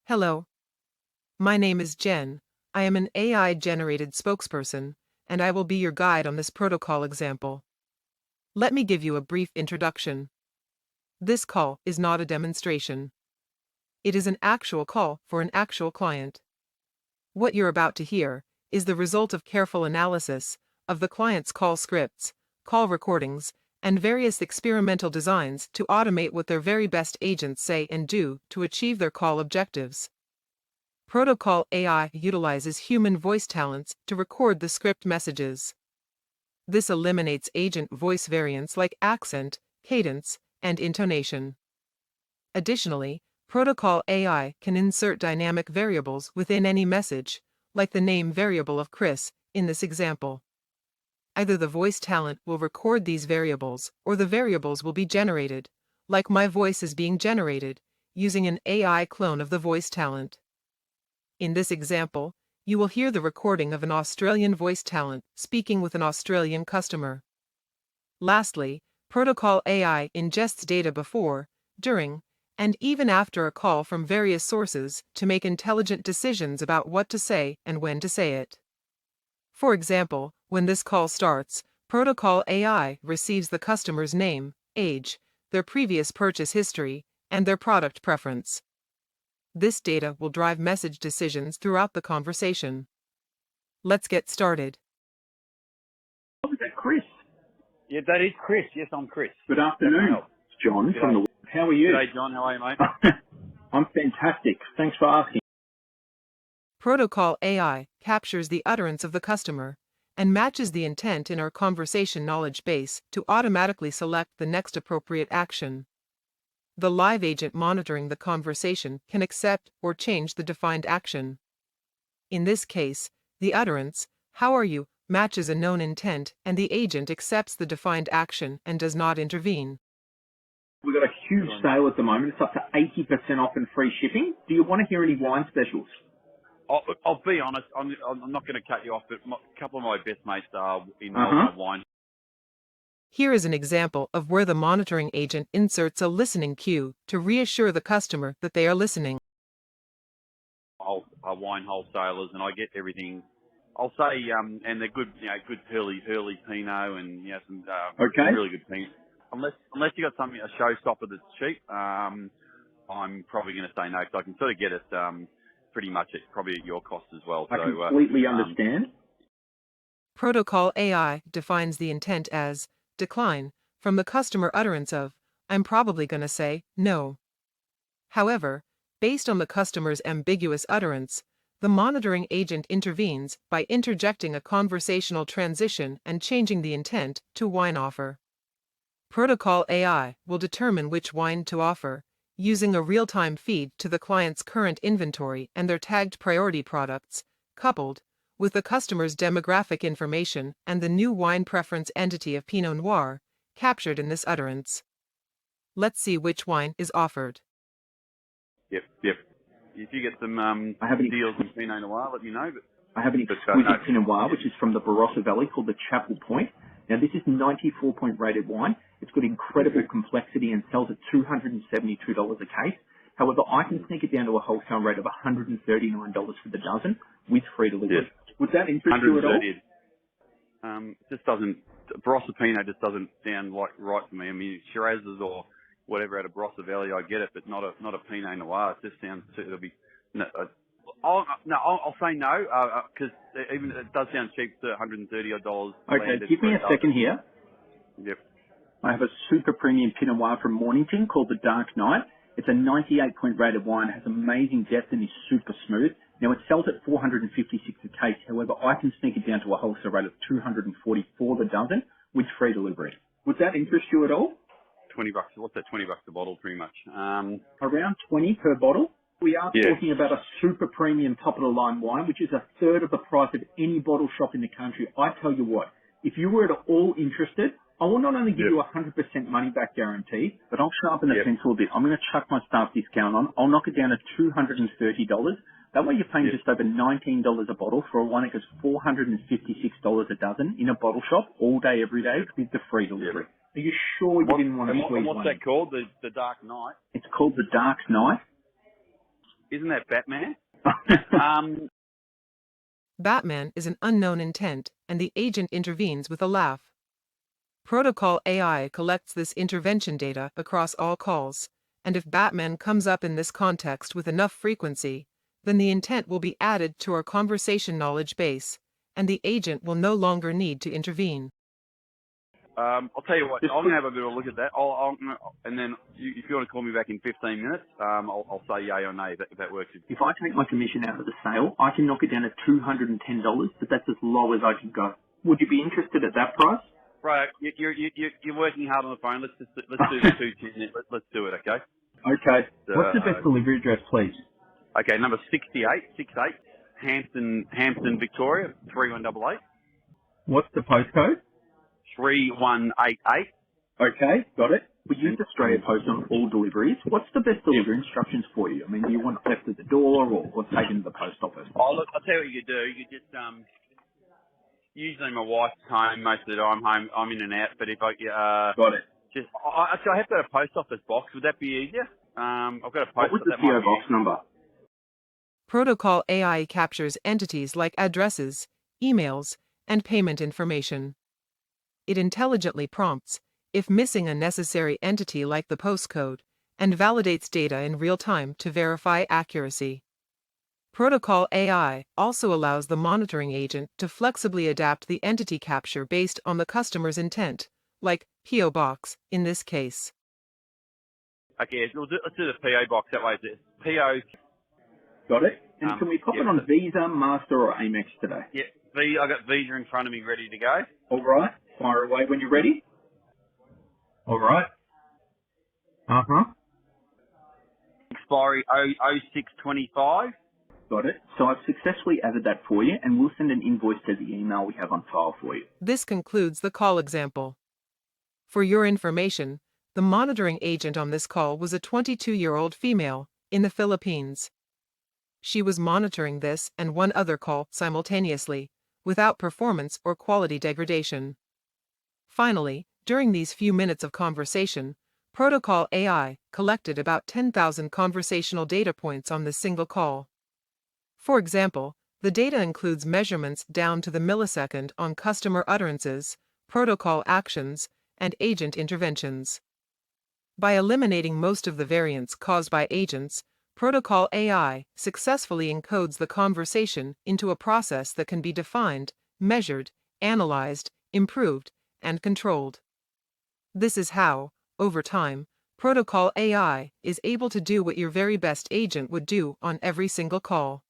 Hello, my name is Jen. I am an AI-generated spokesperson, and I will be your guide on this protocol example. Let me give you a brief introduction. This call is not a demonstration. It is an actual call for an actual client. What you're about to hear is the result of careful analysis of the client's call scripts, call recordings, and various experimental designs to automate what their very best agents say and do to achieve their call objectives. ProtoCall AI utilizes human voice talents to record the script messages. This eliminates agent voice variants like accent, cadence, and intonation. Additionally, ProtoCall AI can insert dynamic variables within any message, like the name variable of Chris in this example. Either the voice talent will record these variables or the variables will be generated, like my voice is being generated, using an AI clone of the voice talent. In this example, you will hear the recording of an Australian voice talent speaking with an Australian customer. Lastly, ProtoCall AI ingests data before, during, and even after a call from various sources to make intelligent decisions about what to say and when to say it. For example, when this call starts, ProtoCall AI receives the customer's name, age, their previous purchase history, and their product preference. This data will drive message decisions throughout the conversation. Let's get started. Oh, is that Chris? Yeah, that is Chris. Yes, I'm Chris. Good afternoon. It's John from the... How are you? G'day, John. How are you, mate? I'm fantastic. Thanks for asking. ProtoCall AI captures the utterance of the customer and matches the intent in our conversation knowledge base to automatically select the next appropriate action. The live agent monitoring the conversation can accept or change the defined action. In this case, the utterance, "How are you?" matches a known intent and the agent accepts the defined action and does not intervene. We've got a huge sale at the moment. It's up to 80% off and free shipping. Do you want to hear any wine specials? I'll be honest. I'm not going to cut you off, but a couple of my best mates are in wine. Here is an example of where the monitoring agent inserts a listening cue to reassure the customer that they are listening. Wine wholesalers, and I get everything. I'll say, and they're good, good Hurley Pinot, and some really good Pinot. Unless you got something, a showstopper that's cheap, I'm probably going to say no, because I can sort of get it pretty much probably at your cost as well. I completely understand. ProtoCall AI defines the intent as decline from the customer utterance of, "I'm probably going to say no." However, based on the customer's ambiguous utterance, the monitoring agent intervenes by interjecting a conversational transition and changing the intent to wine offer. ProtoCall AI will determine which wine to offer, using a real-time feed to the client's current inventory and their tagged priority products, coupled with the customer's demographic information and the new wine preference entity of Pinot Noir, captured in this utterance. Let's see which wine is offered. Yep. If you get some deals in Pinot Noir, let me know. But I have an exquisite Pinot Noir, which is from the Barossa Valley, called the Chapel Point. Now, this is 94-point rated wine. It's got incredible complexity and sells at $272 a case. However, I can sneak it down to a wholesale rate of $139 for the dozen with free delivery. Yes. Would that interest you at all? Just doesn't. Barossa Pinot just doesn't sound like right for me. I mean, Shirazes or whatever out of Barossa Valley, I get it, but not a Pinot Noir. It just sounds. It'll be. I'll say no, because even it does sound cheap, $130 odd. Okay, give me a second here. Yep. I have a super premium Pinot Noir from Mornington called the Dark Knight. It's a 98-point rated wine, has amazing depth and is super smooth. Now, it sells at $456 a case. However, I can sneak it down to a wholesale rate of $244 the dozen with free delivery. Would that interest you at all? $20. What's that? $20 a bottle, pretty much. Around 20 per bottle. We are talking about a super premium top-of-the-line wine, which is a third of the price of any bottle shop in the country. I tell you what, if you were at all interested, I will not only give you a 100% money-back guarantee, but I'll sharpen the pencil a bit. I'm going to chuck my staff discount on. I'll knock it down to $230. That way you're paying just over $19 a bottle for a wine that goes $456 a dozen in a bottle shop all day, every day with the free delivery. Are you sure you didn't want to squeeze one? What's that called? The Dark Knight? It's called the Dark Knight. Isn't that Batman? Batman is an unknown intent, and the agent intervenes with a laugh. ProtoCall AI collects this intervention data across all calls, and if Batman comes up in this context with enough frequency, then the intent will be added to our conversation knowledge base, and the agent will no longer need to intervene. I'll tell you what, I'm going to have a bit of a look at that. And then if you want to call me back in 15 minutes, I'll say yay or nay if that works. If I take my commission out of the sale, I can knock it down to $210, but that's as low as I can go. Would you be interested at that price? Right, you're working hard on the phone. Let's do the 210. Let's do it, okay? Okay. What's the best delivery address, please? Okay, number 68, Hampton, Victoria, 3188. What's the postcode? 3188. Okay, got it. We use Australia Post on all deliveries. What's the best delivery instructions for you? I mean, do you want it left at the door or taken to the post office? Oh, look, I'll tell you what you do. You just, usually my wife's home most of the time. I'm in and out, but if I, got it. So I have got a post office box. Would that be easier? I've got a post. What was the PO box number? ProtoCall AI captures entities like addresses, emails, and payment information. It intelligently prompts if missing a necessary entity like the postcode, and validates data in real time to verify accuracy. ProtoCall AI also allows the monitoring agent to flexibly adapt the entity capture based on the customer's intent, like PO box in this case. Okay, let's do the PO box that way. PO. Got it. And can we pop it on Visa, Master, or Amex today? Yeah, I got Visa in front of me, ready to go. All right. Fire away when you're ready. All right. Expiry 0625. Got it. So I've successfully added that for you, and we'll send an invoice to the email we have on file for you. This concludes the call example. For your information, the monitoring agent on this call was a 22-year-old female in the Philippines. She was monitoring this and one other call simultaneously, without performance or quality degradation. Finally, during these few minutes of conversation, ProtoCall AI collected about 10,000 conversational data points on this single call. For example, the data includes measurements down to the millisecond on customer utterances, protocol actions, and agent interventions. By eliminating most of the variance caused by agents, ProtoCall AI successfully encodes the conversation into a process that can be defined, measured, analyzed, improved, and controlled. This is how, over time, ProtoCall AI is able to do what your very best agent would do on every single call.